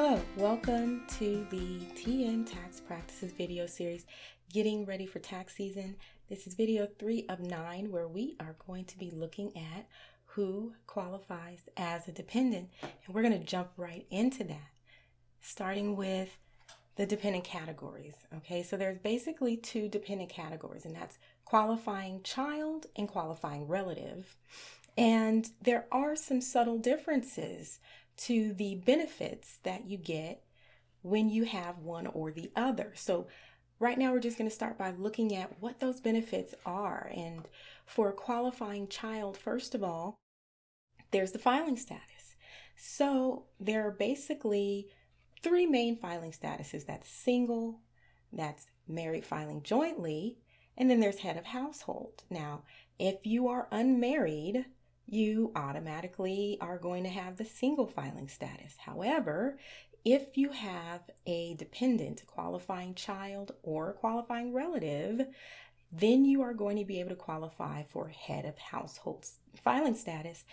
Hello, welcome to the TN Tax Practices video series, Getting Ready for Tax Season. This is video 3 of 9, where we are going to be looking at who qualifies as a dependent. And we're going to jump right into that, starting with the dependent categories. Okay, so there's basically two dependent categories, and that's qualifying child and qualifying relative. And there are some subtle differences to the benefits that you get when you have one or the other. So right now we're just going to start by looking at what those benefits are. And for a qualifying child, first of all, there's the filing status. So there are basically three main filing statuses. That's single, that's married filing jointly, and then there's head of household. Now, if you are unmarried, you automatically are going to have the single filing status. However, if you have a dependent, a qualifying child, or a qualifying relative, then you are going to be able to qualify for head of household filing status.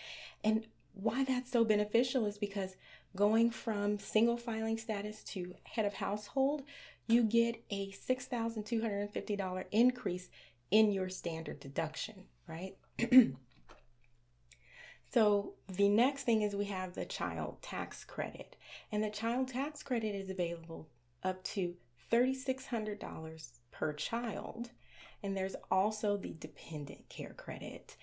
And why that's so beneficial is because going from single filing status to head of household, you get a $6,250 increase in your standard deduction, right? So the next thing is we have the child tax credit, and the child tax credit is available up to $3,600 per child. And there's also the dependent care credit.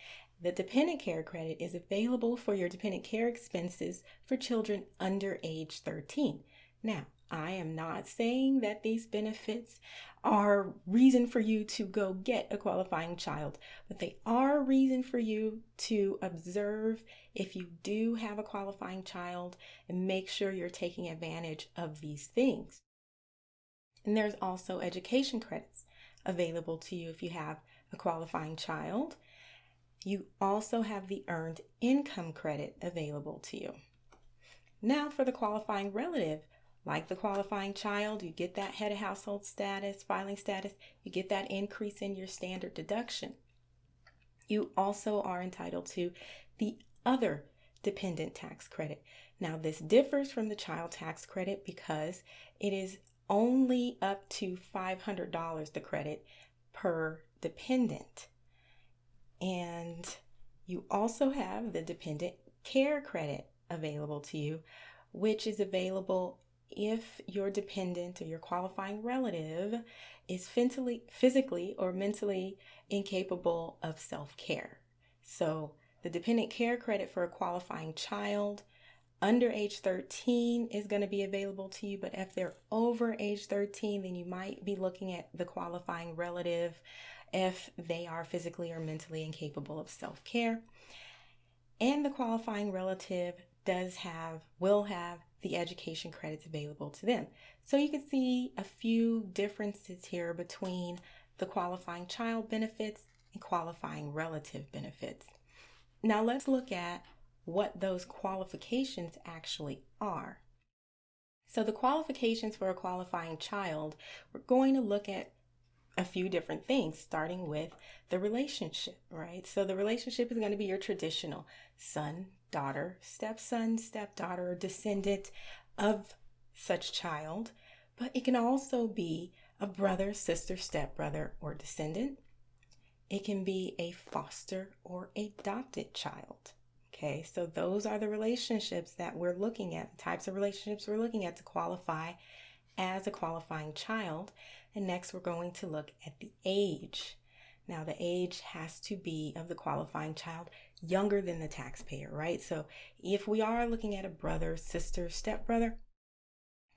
The dependent care credit is available for your dependent care expenses for children under age 13. Now, I am not saying that these benefits are reason for you to go get a qualifying child, but they are a reason for you to observe if you do have a qualifying child and make sure you're taking advantage of these things. And there's also education credits available to you if you have a qualifying child. You also have the earned income credit available to you. Now for the qualifying relative, like the qualifying child, you get that head of household status, filing status, you get that increase in your standard deduction. You also are entitled to the other dependent tax credit. Now this differs from the child tax credit because it is only up to $500 the credit per dependent. And you also have the dependent care credit available to you, which is available if your dependent or your qualifying relative is physically or mentally incapable of self-care. So the dependent care credit for a qualifying child under age 13 is going to be available to you, but if they're over age 13, then you might be looking at the qualifying relative if they are physically or mentally incapable of self-care. And the qualifying relative will have the education credits available to them. So you can see a few differences here between the qualifying child benefits and qualifying relative benefits. Now let's look at what those qualifications actually are. So the qualifications for a qualifying child, we're going to look at a few different things, starting with the relationship, right? So the relationship is going to be your traditional son, daughter, stepson, stepdaughter, or descendant of such child, but it can also be a brother, sister, stepbrother, or descendant. It can be a foster or adopted child. Okay, so those are the relationships that we're looking at, the types of relationships we're looking at to qualify as a qualifying child. And next we're going to look at the age. Now the age has to be of the qualifying child younger than the taxpayer, right? So if we are looking at a brother, sister, stepbrother,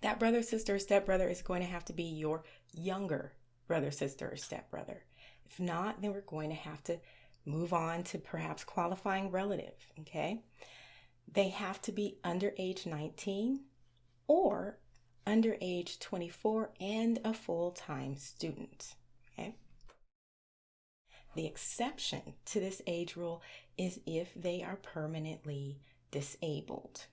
that brother, sister, or stepbrother is going to have to be your younger brother, sister, or stepbrother. If not, then we're going to have to move on to perhaps qualifying relative, okay? They have to be under age 19 or under age 24 and a full-time student, okay? The exception to this age rule is if they are permanently disabled.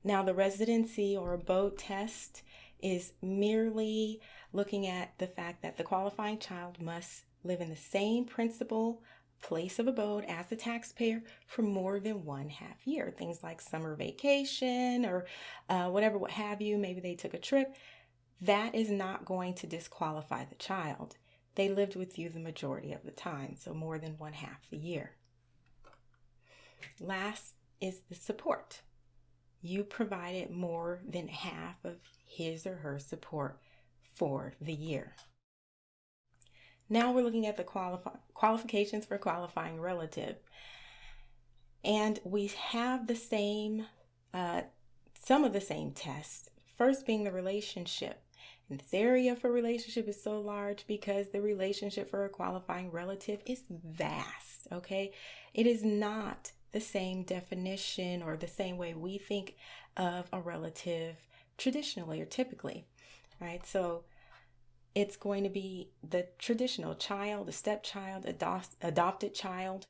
Now, the residency or abode test is merely looking at the fact that the qualifying child must live in the same principal place of abode as the taxpayer for more than 1/2 year. Things like summer vacation or whatever, what have you. Maybe they took a trip. That is not going to disqualify the child. They lived with you the majority of the time, so more than 1/2 the year. Last is the support. You provided more than half of his or her support for the year. Now we're looking at the qualifications for qualifying relative. And we have the same, some of the same tests. First being the relationship. And this area for relationship is so large because the relationship for a qualifying relative is vast, okay? It is not the same definition or the same way we think of a relative traditionally or typically, right? So it's going to be the traditional child, a stepchild, adopted child.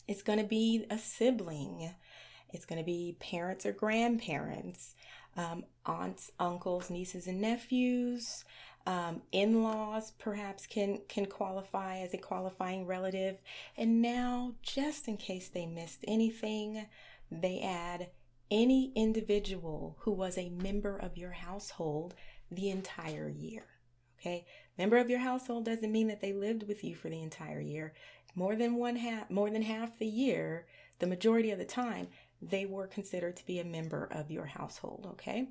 It's going to be a sibling. It's going to be parents or grandparents, aunts, uncles, nieces, and nephews. In-laws perhaps can qualify as a qualifying relative. And now, just in case they missed anything, they add any individual who was a member of your household the entire year. Okay, member of your household doesn't mean that they lived with you for the entire year. More than half the year, the majority of the time, they were considered to be a member of your household. Okay.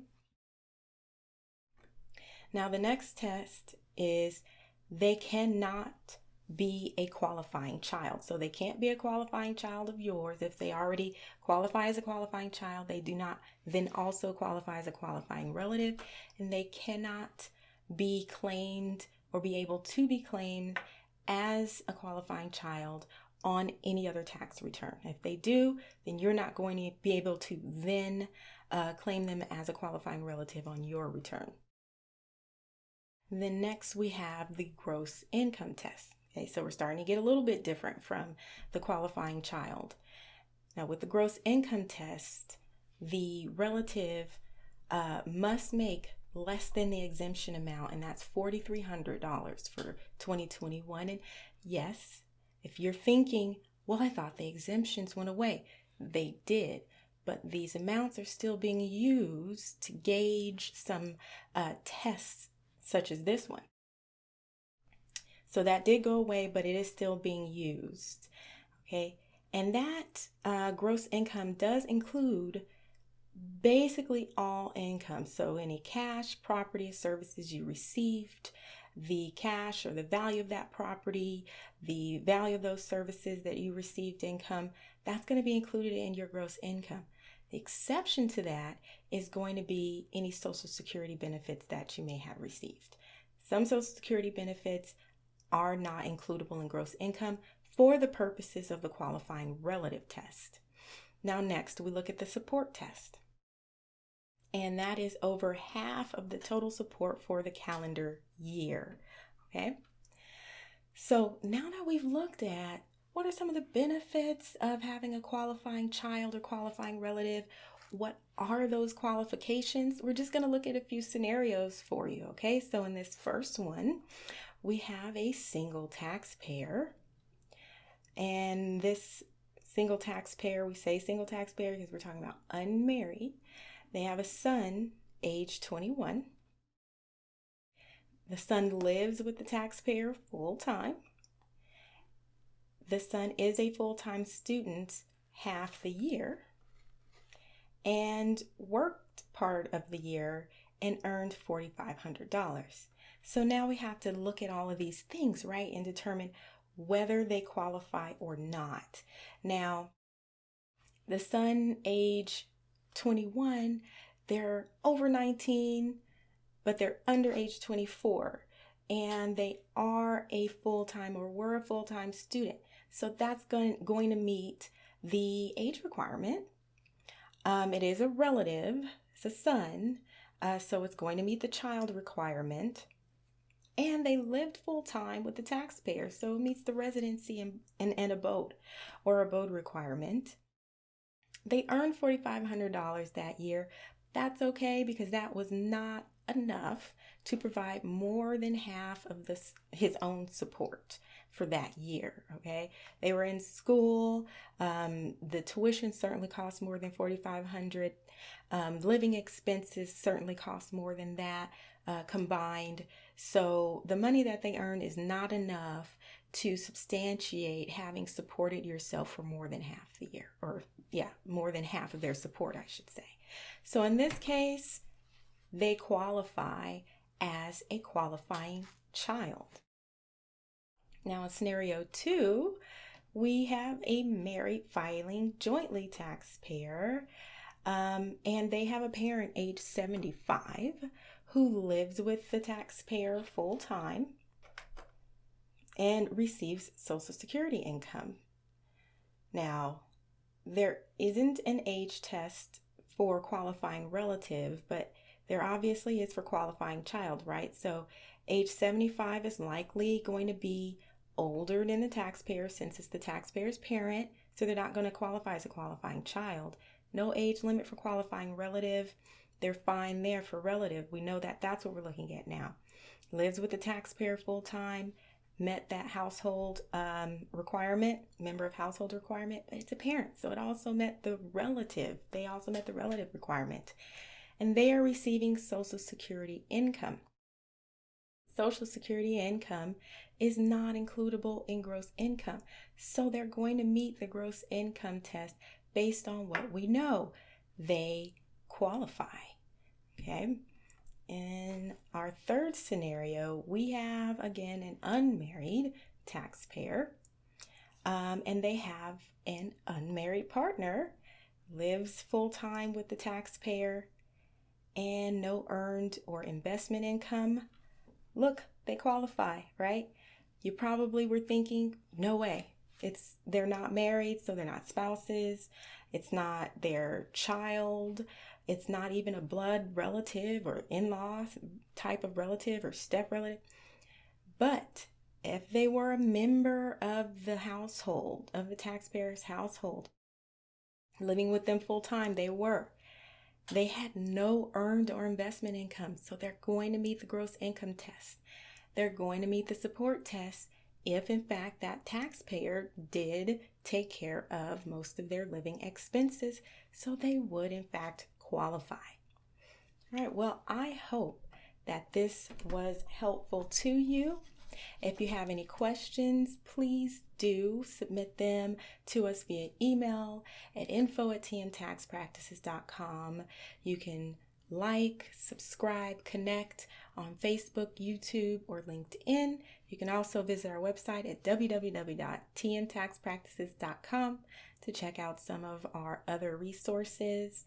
Now the next test is they cannot be a qualifying child. So they can't be a qualifying child of yours. If they already qualify as a qualifying child, they do not then also qualify as a qualifying relative, and they cannot be claimed or be able to be claimed as a qualifying child on any other tax return. If they do, then you're not going to be able to then claim them as a qualifying relative on your return. Then next we have the gross income test. Okay, so we're starting to get a little bit different from the qualifying child. Now with the gross income test, the relative must make less than the exemption amount, and that's $4,300 for 2021. And yes, if you're thinking, well, I thought the exemptions went away. They did, but these amounts are still being used to gauge some tests such as this one. So that did go away, but it is still being used. Okay, and that gross income does include basically all income. So any cash, property, services you received, the cash or the value of that property, the value of those services that you received income, that's going to be included in your gross income. The exception to that is going to be any Social Security benefits that you may have received. Some Social Security benefits are not includable in gross income for the purposes of the qualifying relative test. Now next, we look at the support test. And that is over half of the total support for the calendar year. Okay? So now that we've looked at what are some of the benefits of having a qualifying child or qualifying relative, what are those qualifications? We're just going to look at a few scenarios for you. Okay? So in this first one, we have a single taxpayer. And this single taxpayer, we say single taxpayer because we're talking about unmarried. They have a son, age 21. The son lives with the taxpayer full time. The son is a full-time student half the year and worked part of the year and earned $4,500. So now we have to look at all of these things, right, and determine whether they qualify or not. Now, the son, age 21, they're over 19, but they're under age 24, and they are a full-time or were a full-time student. So that's going to meet the age requirement. It is a relative, it's a son, so it's going to meet the child requirement. And they lived full-time with the taxpayer, so it meets the residency and abode or abode requirement. They earned $4,500 that year. That's okay because that was not enough to provide more than half of his own support. for that year. Okay, they were in school. The tuition certainly cost more than $4,500. Living expenses certainly cost more than that combined. So the money that they earn is not enough to substantiate having supported yourself for more than half the year, or more than half of their support, I should say. So in this case, they qualify as a qualifying child. Now in scenario 2, we have a married filing jointly taxpayer, and they have a parent age 75 who lives with the taxpayer full time and receives Social Security income. Now, there isn't an age test for qualifying relative, but there obviously is for qualifying child, right? So age 75 is likely going to be older than the taxpayer since it's the taxpayer's parent, so they're not going to qualify as a qualifying child. No age limit for qualifying relative. They're fine there for relative. We know that that's what we're looking at now. Lives with the taxpayer full time, met that household requirement, member of household requirement, but it's a parent, so it also met the relative. They also met the relative requirement. And they are receiving Social Security income. Social Security income is not includable in gross income, so they're going to meet the gross income test based on what we know. They qualify. Okay. In our third scenario, we have, again, an unmarried taxpayer, and they have an unmarried partner, lives full-time with the taxpayer, and no earned or investment income. Look, they qualify, right? You probably were thinking, no way. They're not married, so they're not spouses. It's not their child. It's not even a blood relative or in-law type of relative or step relative. But if they were a member of the household, of the taxpayer's household, living with them full time, they had no earned or investment income. So they're going to meet the gross income test. They're going to meet the support test if, in fact, that taxpayer did take care of most of their living expenses. So they would, in fact, qualify. All right, well, I hope that this was helpful to you. If you have any questions, please do submit them to us via email at info@tmtaxpractices.com. You can like, subscribe, connect on Facebook, YouTube, or LinkedIn. You can also visit our website at www.tmtaxpractices.com to check out some of our other resources.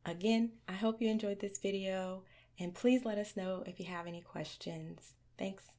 Again, I hope you enjoyed this video, and please let us know if you have any questions. Thanks.